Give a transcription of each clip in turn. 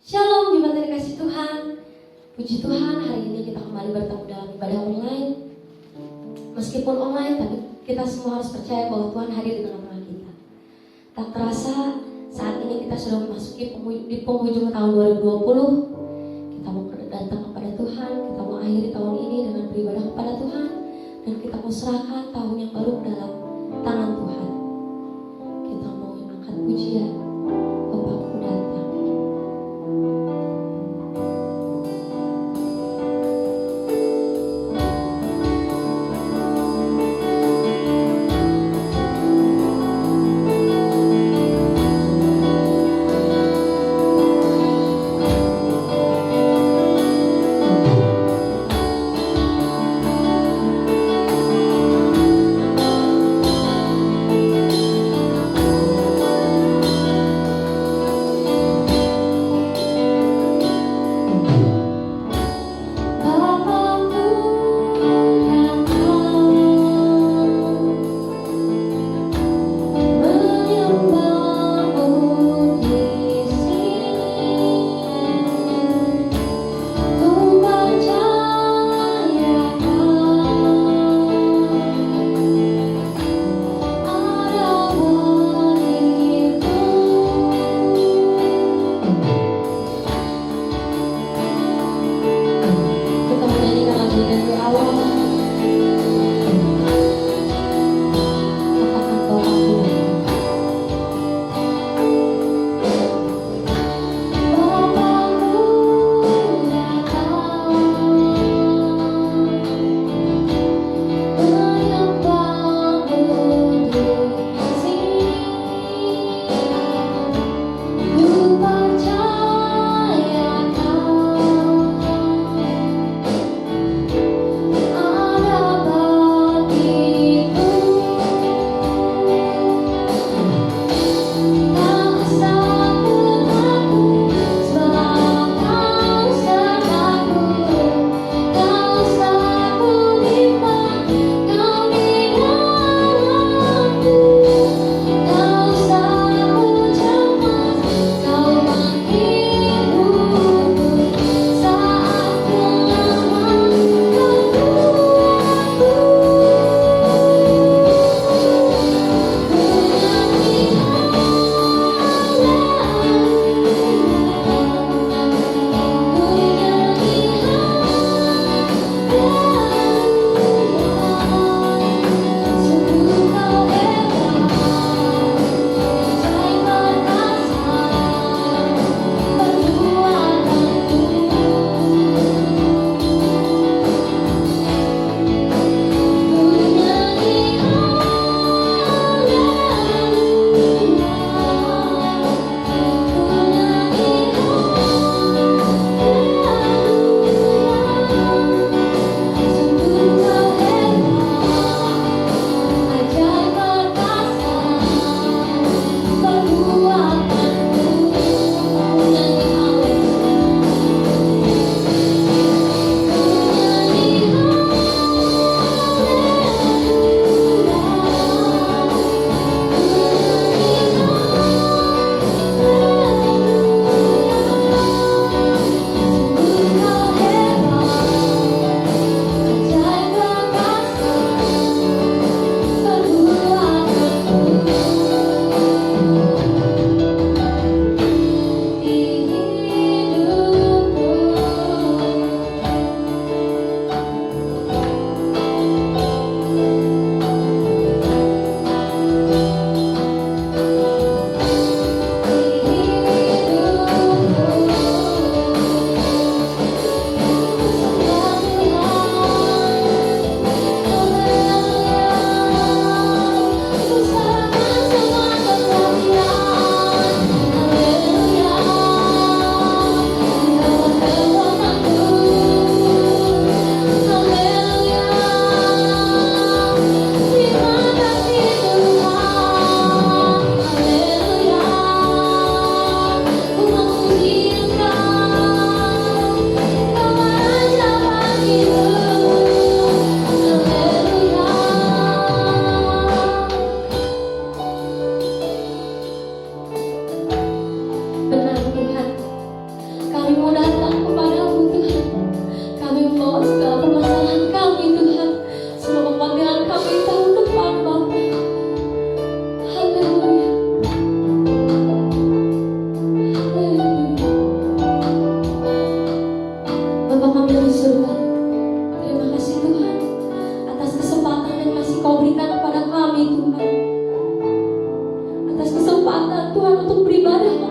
Shalom jemaat yang dikasih Tuhan. Puji Tuhan, hari ini kita kembali bertemu dalam ibadah online. Meskipun online, tapi kita semua harus percaya bahwa Tuhan hadir di tengah-tengah kita. Tak terasa saat ini kita sudah memasuki di penghujung tahun 2020. Kita mau datang kepada Tuhan, kita mau akhiri tahun ini dengan beribadah kepada Tuhan, dan kita mau serahkan tahun yang baru ke dalam tangan Tuhan. Kita mau angkat pujian, Bapakku datang.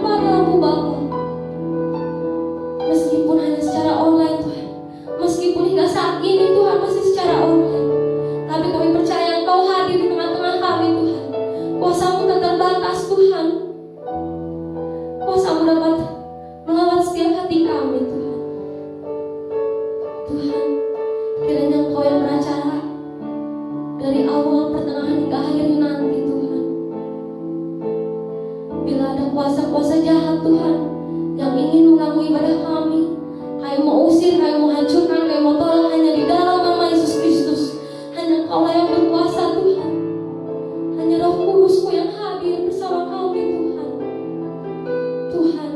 kepadamu Bapa. Meskipun hanya secara online Tuhan, meskipun hingga saat ini Tuhan masih secara online, tapi kami percaya Engkau hadir di tengah-tengah kami Tuhan. Kuasa-Mu tak terbatas Tuhan. Kuasa-Mu dapat melawat setiap hati kami Tuhan. Tuhan, kiranya Engkau yang beracara dari awal, pertengahan hingga akhirnya nanti Tuhan. Bila ada kuasa-kuasa jahat Tuhan yang ingin mengganggu ibadah kami, kami mau usir, kami mau hancurkan, kami mau tolak hanya di dalam nama Yesus Kristus. Hanya Engkau yang berkuasa Tuhan. Hanya Roh Kudus-Mu yang hadir bersama kami Tuhan. Tuhan,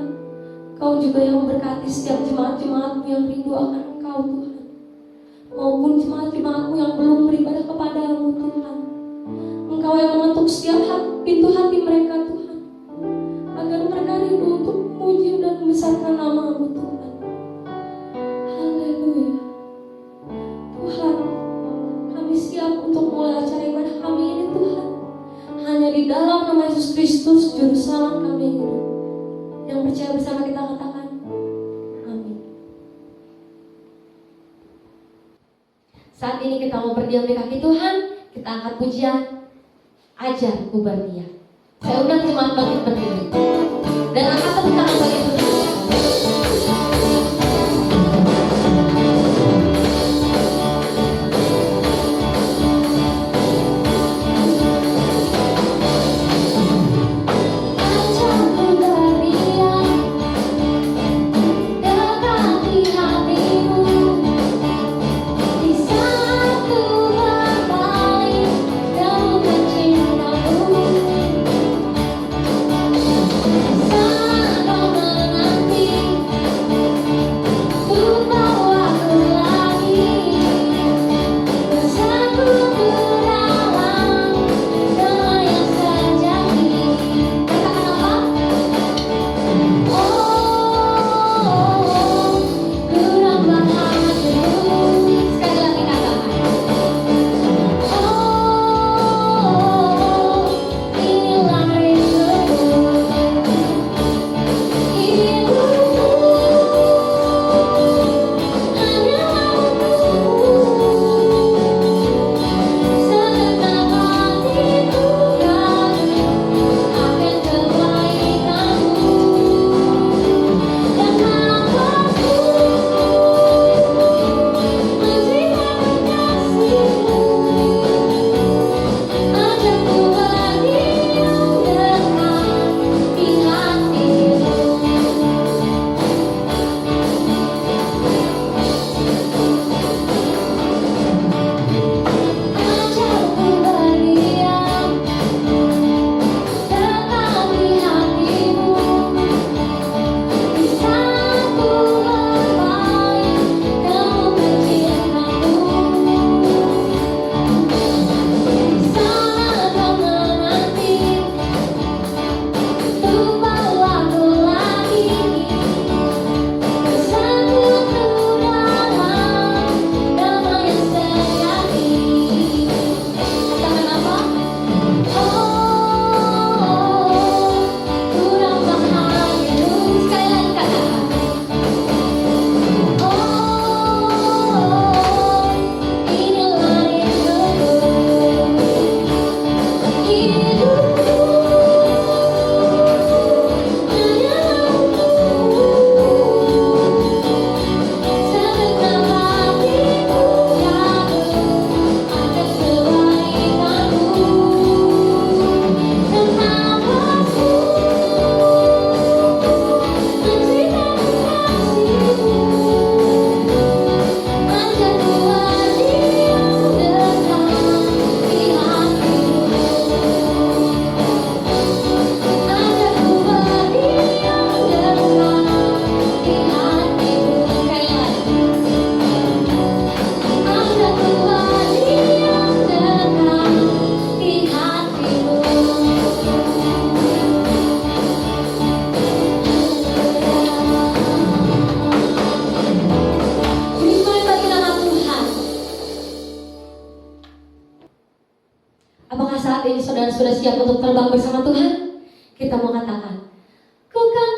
Kau juga yang memberkati setiap jemaat-jemaat-Mu yang rindu akan Engkau Tuhan, maupun jemaat-jemaat-Mu yang belum beribadah kepadamu Tuhan. Engkau yang mengetuk setiap pintu hati mereka Tuhan, agar mereka rindu untuk memuji dan membesarkan nama-Mu Tuhan. Haleluya. Tuhan, kami siap untuk mulai acara ibadah kami ini Tuhan. Hanya di dalam nama Yesus Kristus, Juru Selamat kami hidup. Yang percaya bersama kita katakan, amin. Saat ini kita mau berdiam di kaki Tuhan. Kita angkat pujian, Ajar Ku Berdia. Saya undang jemaat bangkit berdiri dan angkat tepuk tangan bagi Tuhan. Apakah saat ini saudara sudah siap untuk terbang bersama Tuhan? Kita mau katakan, ku kan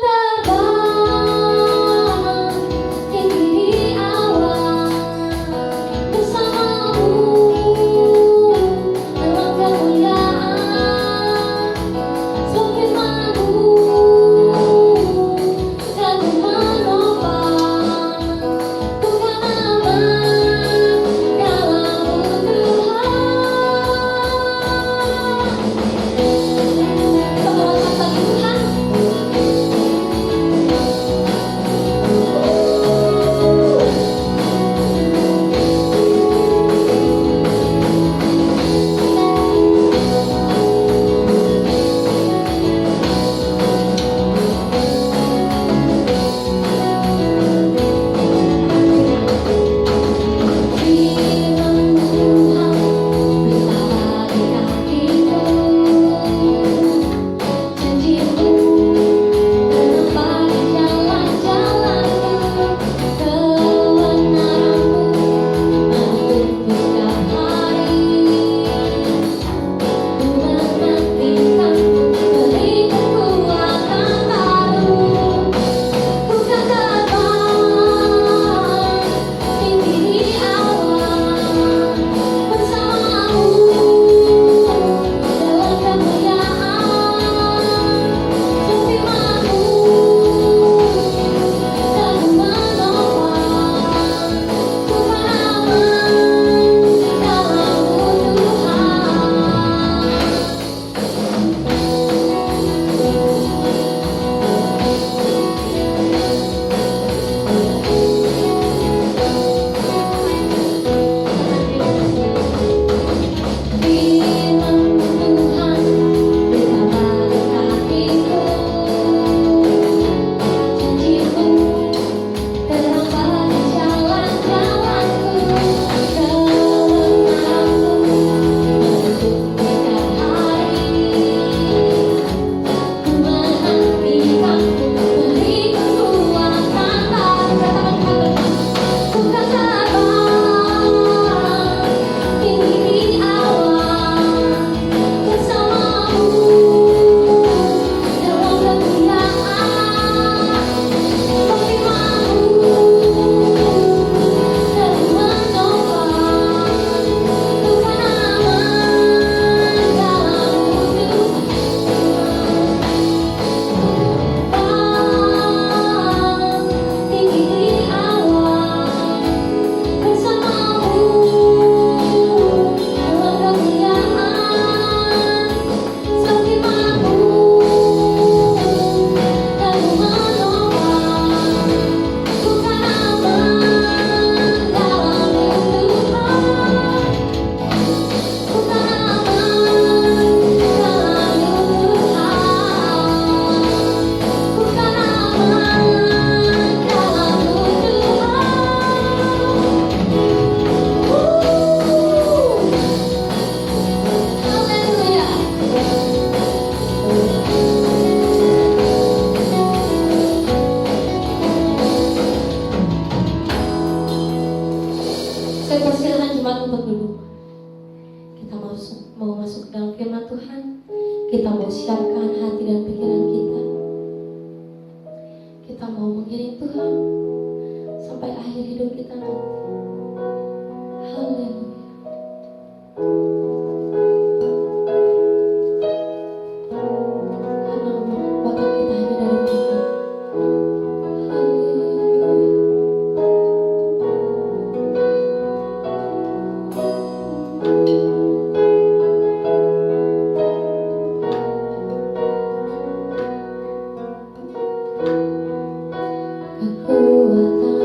kekuatan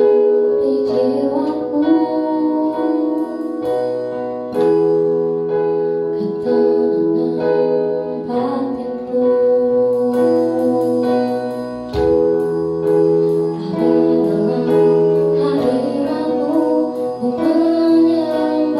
di jiwaku, ketenangan batinku. Ada dalam hadiratmu, ku menyembahmu.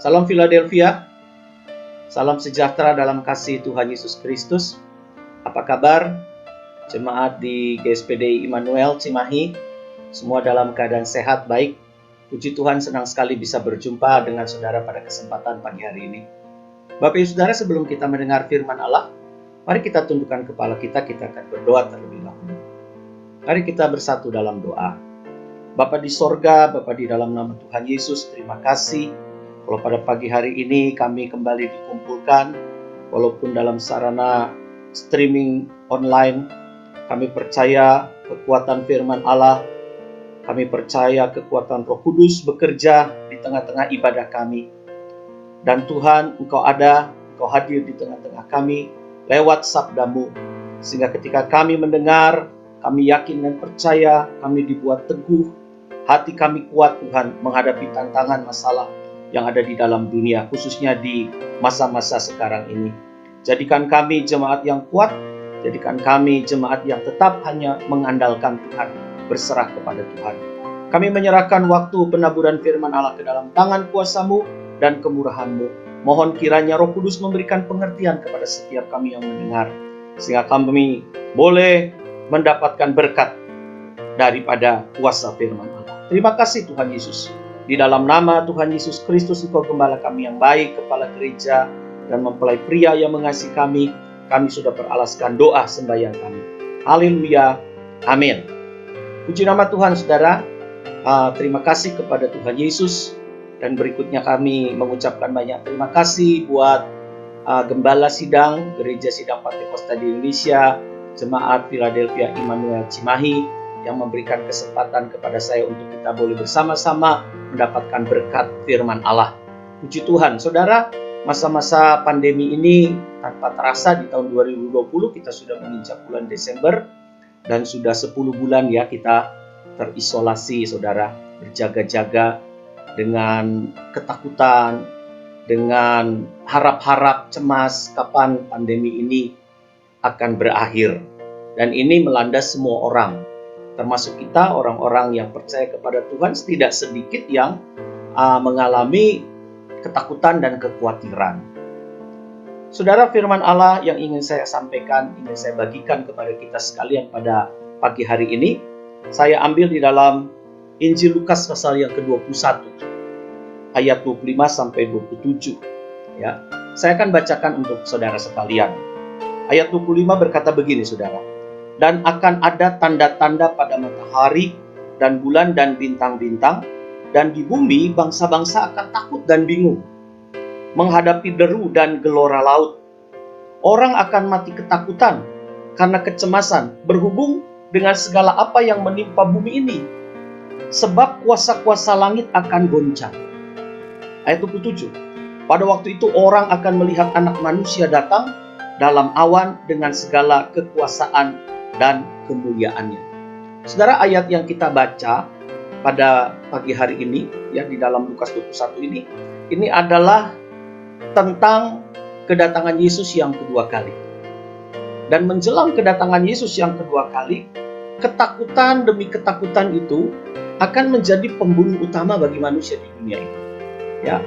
Salam Philadelphia, salam sejahtera dalam kasih Tuhan Yesus Kristus. Apa kabar jemaat di GSPD Immanuel Cimahi? Semua dalam keadaan sehat, baik. Puji Tuhan, senang sekali bisa berjumpa dengan saudara pada kesempatan pagi hari ini. Bapak Ibu Saudara, sebelum kita mendengar firman Allah, mari kita tundukkan kepala kita akan berdoa terlebih dahulu. Mari kita bersatu dalam doa. Bapa di sorga, Bapa di dalam nama Tuhan Yesus, terima kasih kalau pada pagi hari ini kami kembali dikumpulkan, walaupun dalam sarana streaming online. Kami percaya kekuatan firman Allah, kami percaya kekuatan Roh Kudus bekerja di tengah-tengah ibadah kami. Dan Tuhan, Engkau ada, Engkau hadir di tengah-tengah kami lewat sabda-Mu. Sehingga ketika kami mendengar, kami yakin dan percaya, kami dibuat teguh, hati kami kuat Tuhan menghadapi tantangan masalah yang ada di dalam dunia, khususnya di masa-masa sekarang ini. Jadikan kami jemaat yang kuat, jadikan kami jemaat yang tetap hanya mengandalkan Tuhan, berserah kepada Tuhan. Kami menyerahkan waktu penaburan firman Allah ke dalam tangan kuasa-Mu dan kemurahan-Mu. Mohon kiranya Roh Kudus memberikan pengertian kepada setiap kami yang mendengar, sehingga kami boleh mendapatkan berkat daripada kuasa firman Allah. Terima kasih Tuhan Yesus. Di dalam nama Tuhan Yesus Kristus, Engkau gembala kami yang baik, kepala gereja, dan mempelai pria yang mengasihi kami sudah beralaskan doa sembahyang kami. Haleluya. Amin. Puji nama Tuhan, saudara. Terima kasih kepada Tuhan Yesus. Dan berikutnya kami mengucapkan banyak terima kasih buat Gembala Sidang, Gereja Sidang Pantekosta di Indonesia, Jemaat Philadelphia Immanuel Cimahi, yang memberikan kesempatan kepada saya untuk kita boleh bersama-sama mendapatkan berkat firman Allah. Puji Tuhan, saudara, masa-masa pandemi ini tanpa terasa di tahun 2020 kita sudah menginjak bulan Desember dan sudah 10 bulan ya kita terisolasi, saudara, berjaga-jaga dengan ketakutan, dengan harap-harap cemas kapan pandemi ini akan berakhir. Dan ini melanda semua orang, termasuk kita orang-orang yang percaya kepada Tuhan. Tidak sedikit yang mengalami ketakutan dan kekhawatiran. Saudara, firman Allah yang ingin saya sampaikan, ingin saya bagikan kepada kita sekalian pada pagi hari ini, saya ambil di dalam Injil Lukas pasal yang ke-21, ayat 25 sampai 27. Ya, saya akan bacakan untuk saudara sekalian. Ayat 25 berkata begini, saudara. Dan akan ada tanda-tanda pada matahari dan bulan dan bintang-bintang, dan di bumi bangsa-bangsa akan takut dan bingung menghadapi deru dan gelora laut. Orang akan mati ketakutan karena kecemasan berhubung dengan segala apa yang menimpa bumi ini, sebab kuasa-kuasa langit akan goncang. Ayat 27. Pada waktu itu orang akan melihat Anak Manusia datang dalam awan dengan segala kekuasaan dan kemuliaannya. Saudara, ayat yang kita baca pada pagi hari ini ya di dalam Lukas 21 ini adalah tentang kedatangan Yesus yang kedua kali. Dan menjelang kedatangan Yesus yang kedua kali, ketakutan demi ketakutan itu akan menjadi pembunuh utama bagi manusia di dunia ini. Ya.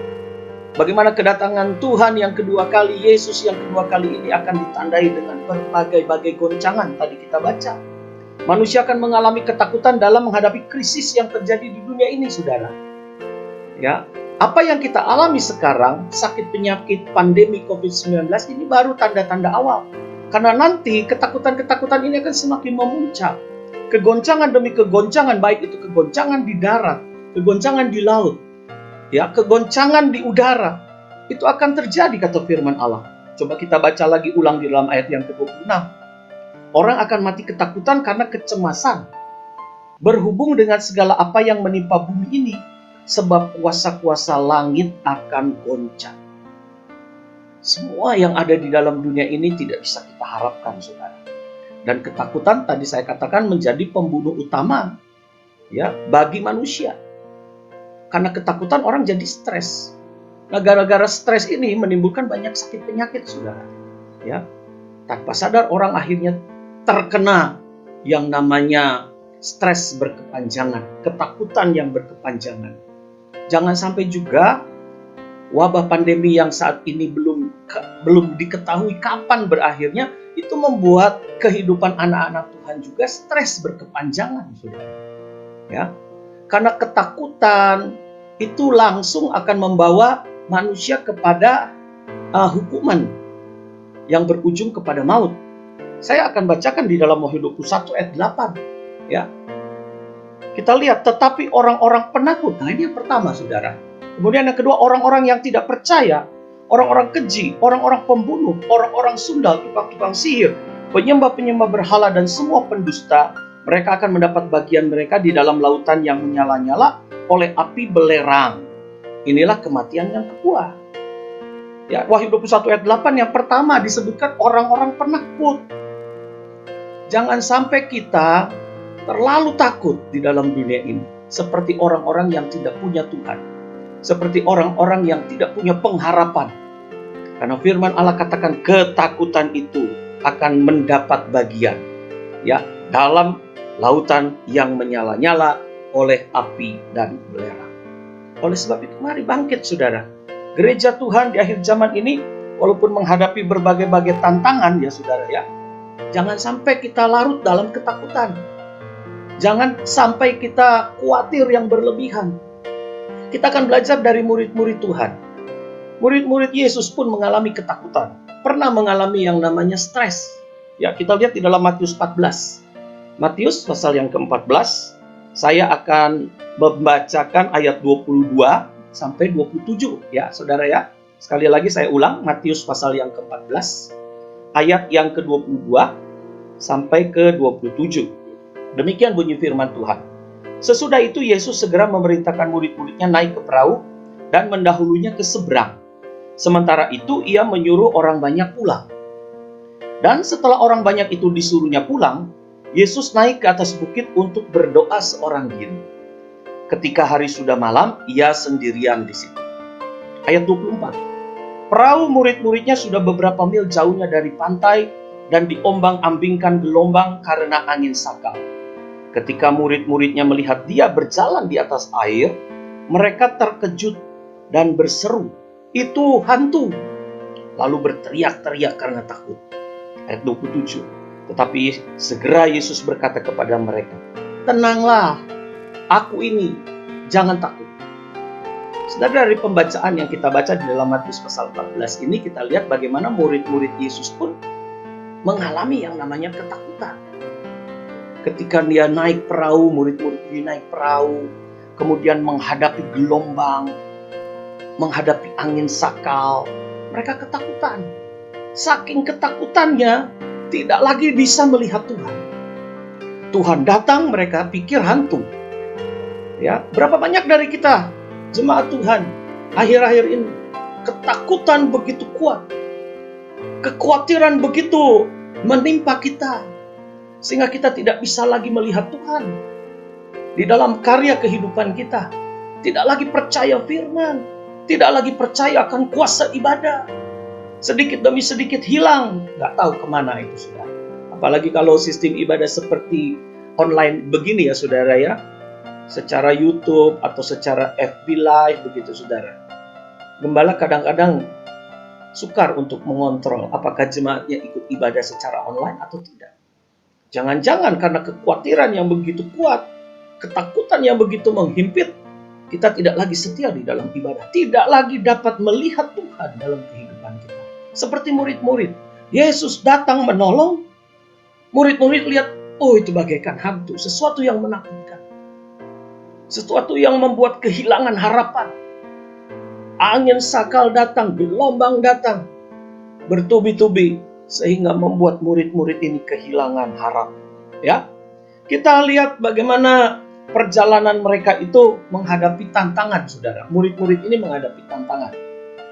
Bagaimana kedatangan Tuhan yang kedua kali, Yesus yang kedua kali ini akan ditandai dengan berbagai-bagai goncangan. Tadi kita baca. Manusia akan mengalami ketakutan dalam menghadapi krisis yang terjadi di dunia ini, saudara. Ya, apa yang kita alami sekarang, sakit penyakit, pandemi COVID-19 ini baru tanda-tanda awal. Karena nanti ketakutan-ketakutan ini akan semakin memuncak. Kegoncangan demi kegoncangan, baik itu kegoncangan di darat, kegoncangan di laut, ya, kegoncangan di udara, itu akan terjadi kata firman Allah. Coba kita baca lagi ulang di dalam ayat yang ke-26. Orang akan mati ketakutan karena kecemasan berhubung dengan segala apa yang menimpa bumi ini, sebab kuasa-kuasa langit akan goncang. Semua yang ada di dalam dunia ini tidak bisa kita harapkan, saudara. Dan ketakutan tadi saya katakan menjadi pembunuh utama ya bagi manusia. Karena ketakutan orang jadi stres. Nah, gara-gara stres ini menimbulkan banyak sakit penyakit, saudara. Ya, tanpa sadar orang akhirnya terkena yang namanya stres berkepanjangan, ketakutan yang berkepanjangan. Jangan sampai juga wabah pandemi yang saat ini belum diketahui kapan berakhirnya, itu membuat kehidupan anak-anak Tuhan juga stres berkepanjangan, saudara. Ya, karena ketakutan itu langsung akan membawa manusia kepada hukuman yang berujung kepada maut. Saya akan bacakan di dalam Wahyu 21 ayat 8. Ya. Kita lihat, tetapi orang-orang penakut. Nah, ini yang pertama, saudara. Kemudian yang kedua, orang-orang yang tidak percaya, orang-orang keji, orang-orang pembunuh, orang-orang sundal, tukang-tukang sihir, penyembah-penyembah berhala, dan semua pendusta, mereka akan mendapat bagian mereka di dalam lautan yang menyala-nyala oleh api belerang. Inilah kematian yang kedua. Ya, Wahyu 21 ayat 8 yang pertama disebutkan orang-orang penakut. Jangan sampai kita terlalu takut di dalam dunia ini, seperti orang-orang yang tidak punya Tuhan, seperti orang-orang yang tidak punya pengharapan. Karena firman Allah katakan ketakutan itu akan mendapat bagian, ya, dalam lautan yang menyala-nyala oleh api dan belerang. Oleh sebab itu, mari bangkit, saudara. Gereja Tuhan di akhir zaman ini, walaupun menghadapi berbagai-bagai tantangan, ya saudara, ya, jangan sampai kita larut dalam ketakutan. Jangan sampai kita khawatir yang berlebihan. Kita akan belajar dari murid-murid Tuhan. Murid-murid Yesus pun mengalami ketakutan. Pernah mengalami yang namanya stres. Ya, kita lihat di dalam Matius 14. Matius pasal yang ke-14. Saya akan membacakan ayat 22 sampai 27. Ya, saudara, ya. Sekali lagi saya ulang, Matius pasal yang ke-14. Ayat yang ke-22 sampai ke-27. Demikian bunyi firman Tuhan. Sesudah itu Yesus segera memerintahkan murid-muridnya naik ke perahu dan mendahulunya ke seberang. Sementara itu ia menyuruh orang banyak pulang. Dan setelah orang banyak itu disuruhnya pulang, Yesus naik ke atas bukit untuk berdoa seorang diri. Ketika hari sudah malam, ia sendirian di situ. Ayat 24. Perahu murid-muridnya sudah beberapa mil jauhnya dari pantai dan diombang-ambingkan gelombang karena angin sakal. Ketika murid-muridnya melihat dia berjalan di atas air, mereka terkejut dan berseru, "Itu hantu!" Lalu berteriak-teriak karena takut. Ayat 27. Tetapi segera Yesus berkata kepada mereka, "Tenanglah, aku ini, jangan takut." Saudara, dari pembacaan yang kita baca di dalam Matius pasal 14 ini, kita lihat bagaimana murid-murid Yesus pun mengalami yang namanya ketakutan. Ketika dia naik perahu, murid-murid ini naik perahu, kemudian menghadapi gelombang, menghadapi angin sakal, mereka ketakutan. Saking ketakutannya, tidak lagi bisa melihat Tuhan. Tuhan datang, mereka pikir hantu. Ya, berapa banyak dari kita, jemaat Tuhan, akhir-akhir ini, ketakutan begitu kuat, kekhawatiran begitu menimpa kita, sehingga kita tidak bisa lagi melihat Tuhan di dalam karya kehidupan kita. Tidak lagi percaya firman, tidak lagi percaya akan kuasa ibadah. Sedikit demi sedikit hilang, nggak tahu kemana itu, saudara. Apalagi kalau sistem ibadah seperti online begini, ya saudara, ya, secara YouTube atau secara FB Live begitu, saudara. Gembala kadang-kadang sukar untuk mengontrol apakah jemaatnya ikut ibadah secara online atau tidak. Jangan-jangan karena kekhawatiran yang begitu kuat, ketakutan yang begitu menghimpit, kita tidak lagi setia di dalam ibadah, tidak lagi dapat melihat Tuhan dalam kehidupan kita. Seperti murid-murid, Yesus datang menolong, murid-murid lihat, oh itu bagaikan hantu, sesuatu yang menakutkan, sesuatu yang membuat kehilangan harapan. Angin sakal datang, gelombang datang, bertubi-tubi, sehingga membuat murid-murid ini kehilangan harap. Ya, kita lihat bagaimana perjalanan mereka itu menghadapi tantangan, saudara. Murid-murid ini menghadapi tantangan.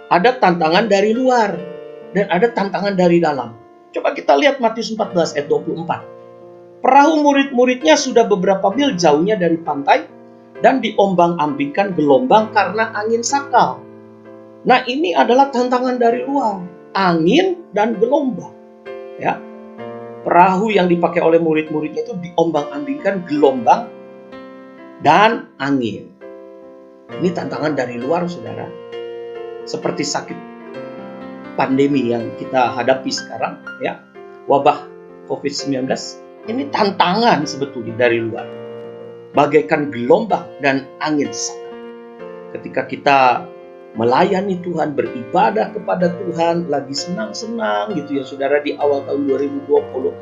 Ada tantangan dari luar dan ada tantangan dari dalam. Coba kita lihat Matius 14 ayat 24. Perahu murid-muridnya sudah beberapa mil jauhnya dari pantai dan diombang-ambingkan gelombang karena angin sakal. Nah, ini adalah tantangan dari luar, angin dan gelombang. Ya, perahu yang dipakai oleh murid-muridnya itu diombang-ambingkan gelombang dan angin. Ini tantangan dari luar, saudara. seperti sakit pandemi yang kita hadapi sekarang, ya, wabah COVID-19, ini tantangan sebetulnya dari luar, bagaikan gelombang dan angin sakal. Ketika kita melayani Tuhan, beribadah kepada Tuhan, lagi senang-senang gitu ya saudara, di awal tahun 2020,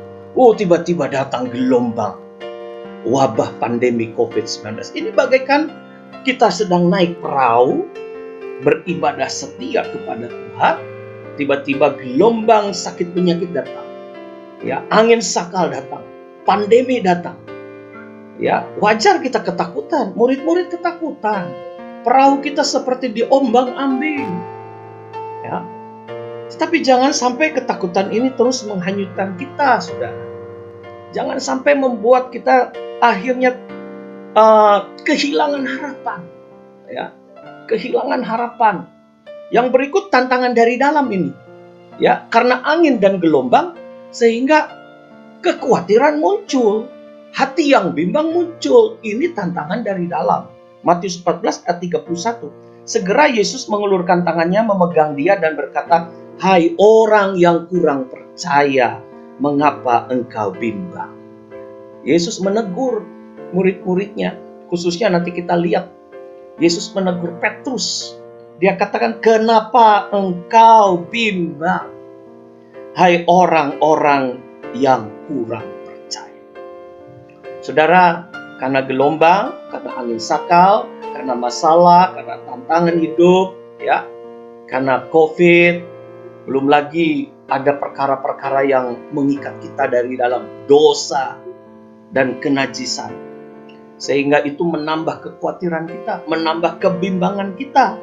tiba-tiba datang gelombang wabah pandemi COVID-19. Ini bagaikan kita sedang naik perahu, beribadah setia kepada Tuhan, tiba-tiba gelombang sakit penyakit datang, ya, angin sakal datang, pandemi datang, ya, wajar kita ketakutan, murid-murid ketakutan, perahu kita seperti diombang-ambing, ya. Tetapi jangan sampai ketakutan ini terus menghanyutkan kita, saudara. Jangan sampai membuat kita akhirnya kehilangan harapan, ya, kehilangan harapan. Yang berikut tantangan dari dalam ini, ya, karena angin dan gelombang sehingga kekhawatiran muncul, hati yang bimbang muncul. Ini tantangan dari dalam. Matius 14 ayat 31. Segera Yesus mengulurkan tangannya, memegang dia dan berkata, "Hai orang yang kurang percaya, mengapa engkau bimbang?" Yesus menegur murid-muridnya, khususnya nanti kita lihat Yesus menegur Petrus. Dia katakan, "Kenapa engkau bimbang? Hai orang-orang yang kurang percaya." Saudara, karena gelombang, karena angin sakal, karena masalah, karena tantangan hidup, ya, karena COVID, belum lagi ada perkara-perkara yang mengikat kita dari dalam dosa dan kenajisan, sehingga itu menambah kekhawatiran kita, menambah kebimbangan kita.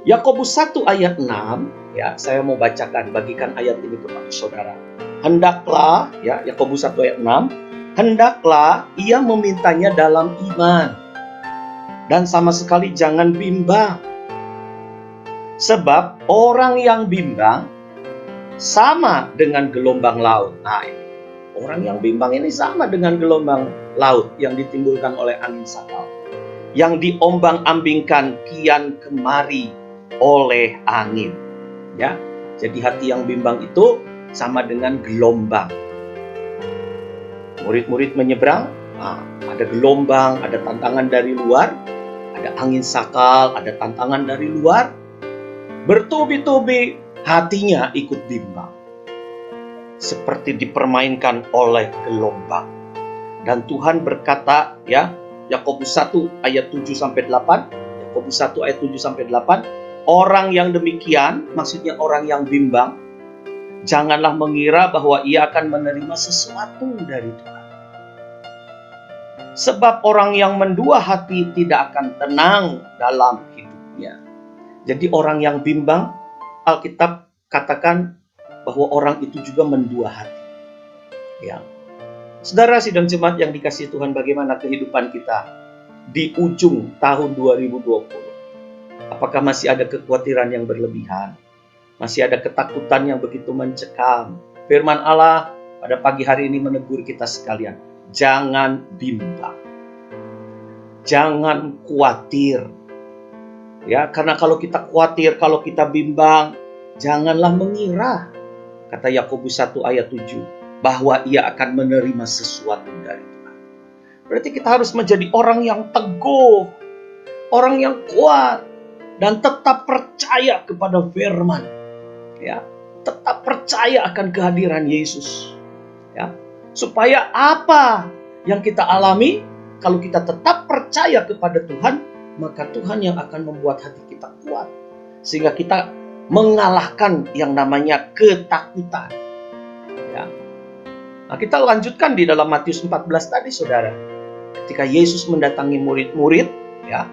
Yakobus 1 ayat 6, ya, saya mau bacakan, bagikan ayat ini kepada saudara. Hendaklah, ya, Yakobus 1 ayat 6, hendaklah ia memintanya dalam iman, dan sama sekali jangan bimbang. Sebab orang yang bimbang sama dengan gelombang laut. Nah, orang yang bimbang ini sama dengan gelombang laut yang ditimbulkan oleh angin sakal, yang diombang-ambingkan kian kemari oleh angin, ya. Jadi hati yang bimbang itu sama dengan gelombang. Murid-murid menyeberang, ada gelombang, ada tantangan dari luar, ada angin sakal, ada tantangan dari luar. Bertubi-tubi hatinya ikut bimbang, seperti dipermainkan oleh gelombang. Dan Tuhan berkata, ya, Yakobus 1 ayat 7 sampai 8, Yakobus 1 ayat 7 sampai 8, orang yang demikian, maksudnya orang yang bimbang, janganlah mengira bahwa ia akan menerima sesuatu dari Tuhan. Sebab orang yang mendua hati tidak akan tenang dalam hidupnya. Jadi orang yang bimbang, Alkitab katakan bahwa orang itu juga mendua hati. Ya. Saudara sidang jemaat yang dikasihi Tuhan, bagaimana kehidupan kita di ujung tahun 2020? Apakah masih ada kekhawatiran yang berlebihan? Masih ada ketakutan yang begitu mencekam? Firman Allah pada pagi hari ini menegur kita sekalian. Jangan bimbang. Jangan khawatir. Ya, karena kalau kita khawatir, kalau kita bimbang, janganlah mengira, kata Yakobus 1 ayat 7, bahwa ia akan menerima sesuatu dari Tuhan. Berarti kita harus menjadi orang yang teguh, orang yang kuat, dan tetap percaya kepada firman. Ya, tetap percaya akan kehadiran Yesus. Ya, supaya apa yang kita alami, kalau kita tetap percaya kepada Tuhan, maka Tuhan yang akan membuat hati kita kuat, sehingga kita mengalahkan yang namanya ketakutan. Ya. Nah, kita lanjutkan di dalam Matius 14 tadi, saudara. Ketika Yesus mendatangi murid-murid, ya,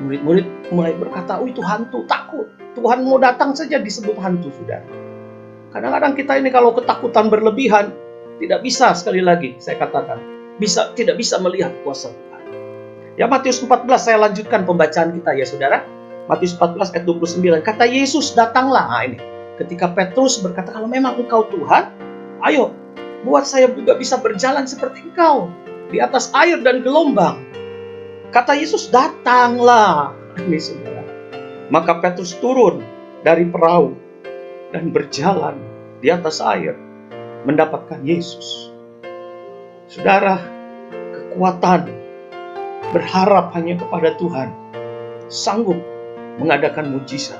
murid-murid mulai berkata, itu hantu, takut. Tuhan mau datang saja disebut hantu, saudara. Kadang-kadang kita ini kalau ketakutan berlebihan, tidak bisa, sekali lagi saya katakan, tidak bisa melihat kuasa Tuhan. Ya, Matius 14 saya lanjutkan pembacaan kita, ya saudara. Matius 14 ayat 29, kata Yesus, datanglah. Nah, ini ketika Petrus berkata, kalau memang engkau Tuhan, ayo buat saya juga bisa berjalan seperti engkau di atas air dan gelombang. Kata Yesus, datanglah. Ini saudara, Maka Petrus turun dari perahu dan berjalan di atas air mendapatkan Yesus. Saudara, kekuatan berharap hanya kepada Tuhan sanggup mengadakan mujizat,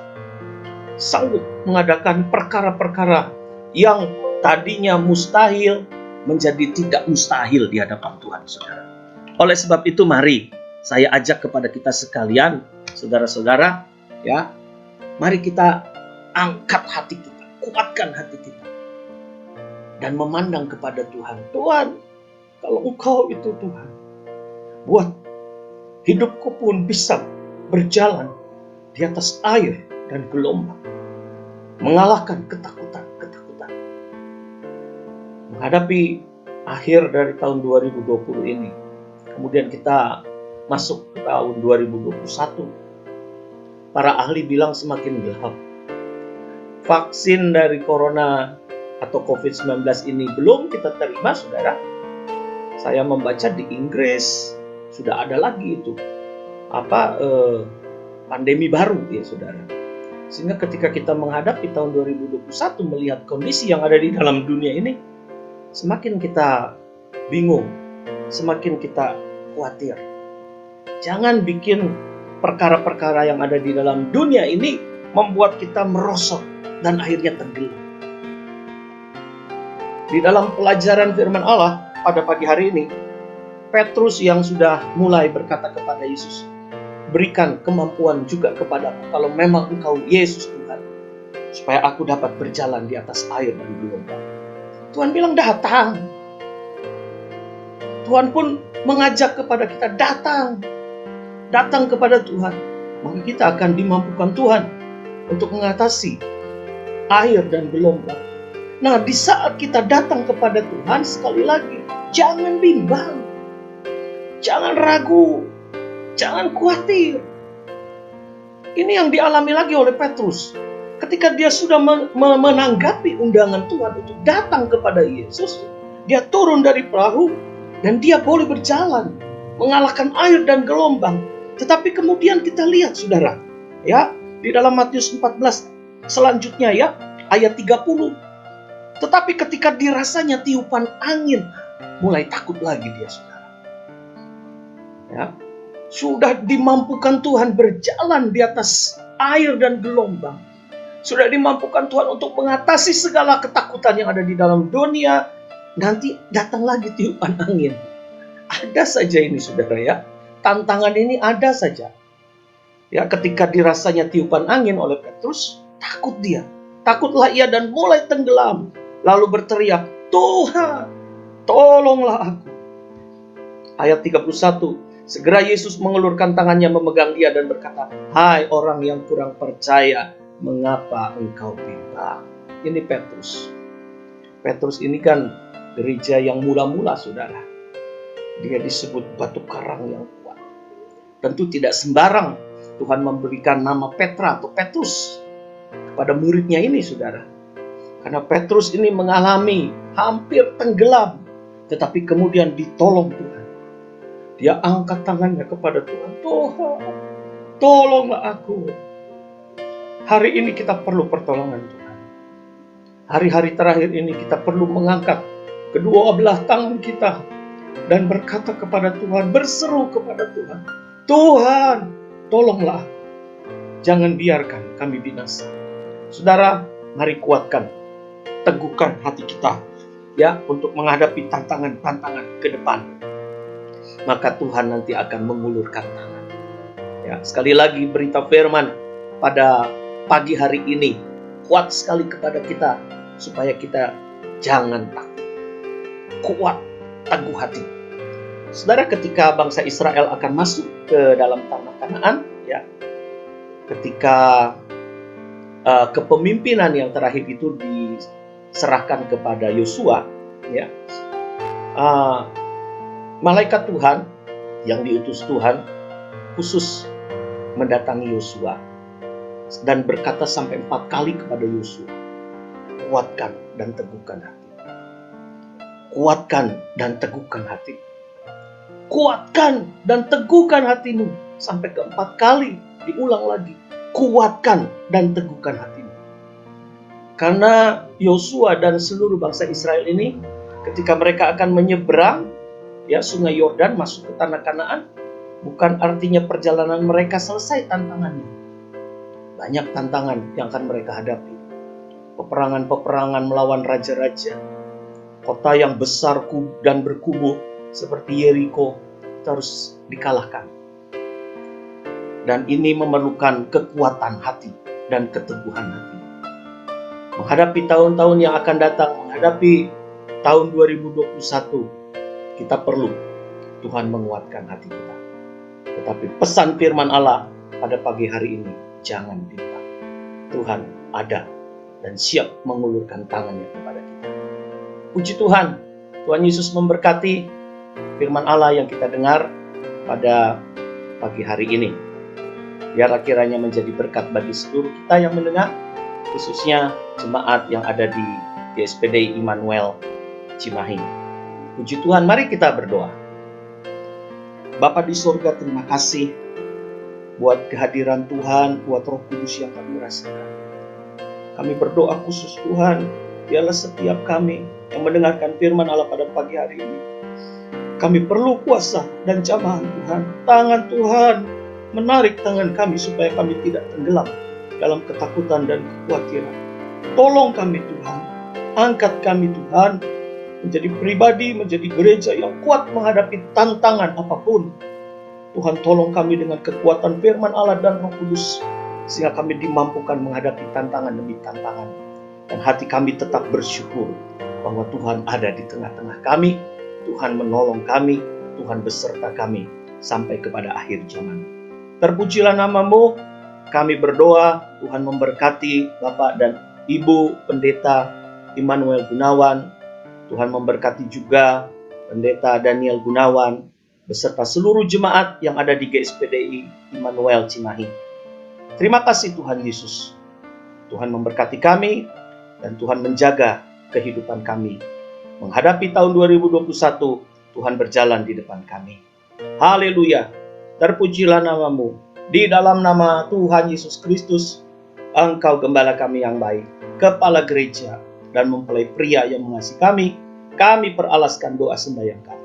sanggup mengadakan perkara-perkara yang tadinya mustahil menjadi tidak mustahil di hadapan Tuhan, saudara. Oleh sebab itu, mari saya ajak kepada kita sekalian, saudara-saudara, ya, mari kita angkat hati kita, kuatkan hati kita, dan memandang kepada Tuhan. Tuhan, kalau Engkau itu Tuhan, buat hidupku pun bisa berjalan di atas air dan gelombang, mengalahkan ketakutan-ketakutan. Menghadapi akhir dari tahun 2020 ini, kemudian kita masuk ke tahun 2021, para ahli bilang semakin gelap. Vaksin dari corona atau COVID-19 ini belum kita terima, saudara. Saya membaca di Inggris sudah ada lagi itu pandemi baru, ya saudara. Sehingga ketika kita menghadapi tahun 2021 melihat kondisi yang ada di dalam dunia ini, semakin kita bingung, semakin kita khawatir. Jangan bikin perkara-perkara yang ada di dalam dunia ini membuat kita merosot dan akhirnya tenggelam. Di dalam pelajaran firman Allah pada pagi hari ini, Petrus yang sudah mulai berkata kepada Yesus, berikan kemampuan juga kepadaku kalau memang Engkau Yesus Tuhan, supaya aku dapat berjalan di atas air dan gelombang. Tuhan bilang datang. Tuhan pun mengajak kepada kita datang kepada Tuhan. Maka kita akan dimampukan Tuhan untuk mengatasi air dan gelombang. Nah, di saat kita datang kepada Tuhan, sekali lagi, jangan bimbang, jangan ragu, jangan khawatir. Ini yang dialami lagi oleh Petrus. Ketika dia sudah menanggapi undangan Tuhan untuk datang kepada Yesus, dia turun dari perahu dan dia boleh berjalan, mengalahkan air dan gelombang. Tetapi kemudian kita lihat, saudara, ya, di dalam Matius 14 selanjutnya, ya, ayat 30. Tetapi ketika dirasanya tiupan angin, mulai takut lagi dia, saudara. Ya, sudah dimampukan Tuhan berjalan di atas air dan gelombang. Sudah dimampukan Tuhan untuk mengatasi segala ketakutan yang ada di dalam dunia. Nanti datang lagi tiupan angin. Ada saja ini, saudara, ya. Tantangan ini ada saja. Ya, ketika dirasanya tiupan angin oleh Petrus, takut dia. Takutlah ia dan mulai tenggelam. Lalu berteriak, Tuhan, tolonglah aku. Ayat 31. Segera Yesus mengelurkan tangannya memegang dia dan berkata, hai orang yang kurang percaya, mengapa engkau bimbang? Ini Petrus. Petrus ini kan gereja yang mula-mula, saudara. Dia disebut batu karang yang kuat. Tentu tidak sembarang Tuhan memberikan nama Petra atau Petrus kepada muridnya ini, saudara. Karena Petrus ini mengalami hampir tenggelam, tetapi kemudian ditolong Tuhan. Dia angkat tangannya kepada Tuhan. Tuhan, tolonglah aku. Hari ini kita perlu pertolongan Tuhan. Hari-hari terakhir ini kita perlu mengangkat kedua belah tangan kita dan berkata kepada Tuhan, berseru kepada Tuhan. Tuhan, tolonglah aku. Jangan biarkan kami binasa. Saudara, mari kuatkan, teguhkan hati kita, ya, untuk menghadapi tantangan-tantangan ke depan. Maka Tuhan nanti akan mengulurkan tangan. Ya, sekali lagi berita firman pada pagi hari ini kuat sekali kepada kita supaya kita jangan takut. Kuat, teguh hati. Saudara, ketika bangsa Israel akan masuk ke dalam tanah Kanaan, ya, ketika kepemimpinan yang terakhir itu diserahkan kepada Yosua, ya, malaikat Tuhan yang diutus Tuhan khusus mendatangi Yosua dan berkata sampai 4 kali kepada Yosua, kuatkan dan teguhkan hati. Kuatkan dan teguhkan hati. Kuatkan dan teguhkan hatimu. Sampai ke 4 kali diulang lagi. kuatkan dan teguhkan hatimu. Karena Yosua dan seluruh bangsa Israel ini ketika mereka akan menyeberang sungai Yordan masuk ke tanah Kanaan, bukan artinya perjalanan mereka selesai tantangannya. Banyak tantangan yang akan mereka hadapi. Peperangan-peperangan melawan raja-raja, kota yang besar dan berkubu seperti Yeriko itu harus dikalahkan. Dan ini memerlukan kekuatan hati dan keteguhan hati. Menghadapi tahun-tahun yang akan datang, menghadapi tahun 2021, kita perlu Tuhan menguatkan hati kita. Tetapi pesan firman Allah pada pagi hari ini, jangan bimbang. Tuhan ada dan siap mengulurkan tangannya kepada kita. Puji Tuhan, Tuhan Yesus memberkati firman Allah yang kita dengar pada pagi hari ini. Biarlah kiranya menjadi berkat bagi seluruh kita yang mendengar, khususnya jemaat yang ada di GSPD Immanuel Cimahi. Puji Tuhan, mari kita berdoa. Bapa di surga, terima kasih buat kehadiran Tuhan, buat Roh Kudus yang kami rasakan. Kami berdoa khusus Tuhan, biarlah setiap kami yang mendengarkan firman Allah pada pagi hari ini, kami perlu kuasa dan jamahan Tuhan. Tangan Tuhan menarik tangan kami supaya kami tidak tenggelam dalam ketakutan dan kekhawatiran. Tolong kami Tuhan, angkat kami Tuhan, menjadi pribadi, menjadi gereja yang kuat menghadapi tantangan apapun. Tuhan, tolong kami dengan kekuatan firman Allah dan Roh Kudus, sehingga kami dimampukan menghadapi tantangan demi tantangan. Dan hati kami tetap bersyukur bahwa Tuhan ada di tengah-tengah kami, Tuhan menolong kami, Tuhan beserta kami sampai kepada akhir zaman. Terpujilah nama-Mu, kami berdoa, Tuhan memberkati Bapak dan Ibu Pendeta Immanuel Gunawan, Tuhan memberkati juga Pendeta Daniel Gunawan, beserta seluruh jemaat yang ada di GSPDI Immanuel Cimahi. Terima kasih Tuhan Yesus. Tuhan memberkati kami dan Tuhan menjaga kehidupan kami. Menghadapi tahun 2021, Tuhan berjalan di depan kami. Haleluya. Terpujilah nama-Mu. Di dalam nama Tuhan Yesus Kristus, Engkau gembala kami yang baik, kepala gereja, dan mempelai pria yang mengasihi kami peralaskan doa sembahyang kami.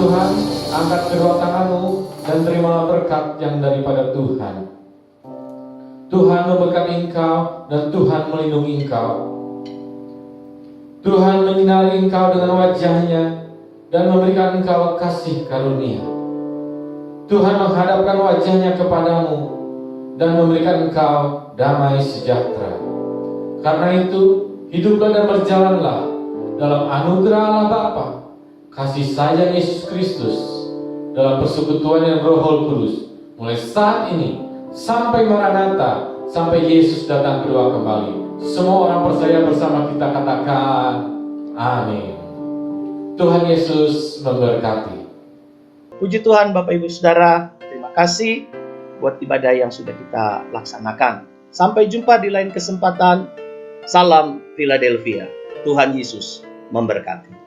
Tuhan, angkat kedua tanganmu dan terimalah berkat yang daripada Tuhan. Tuhan memberkati engkau dan Tuhan melindungi engkau. Tuhan menyinari engkau dengan wajahnya dan memberikan engkau kasih karunia. Tuhan menghadapkan wajahnya kepadamu dan memberikan engkau damai sejahtera. Karena itu, hiduplah dan berjalanlah dalam anugerah Allah Bapa, kasih sayang Yesus Kristus, dalam persekutuan yang Roh Kudus, mulai saat ini sampai Maranatha, sampai Yesus datang kedua kembali. Semua orang percaya bersama kita katakan amin. Tuhan Yesus memberkati. Puji Tuhan Bapak Ibu Saudara, terima kasih buat ibadah yang sudah kita laksanakan. Sampai jumpa di lain kesempatan. Salam Philadelphia. Tuhan Yesus memberkati.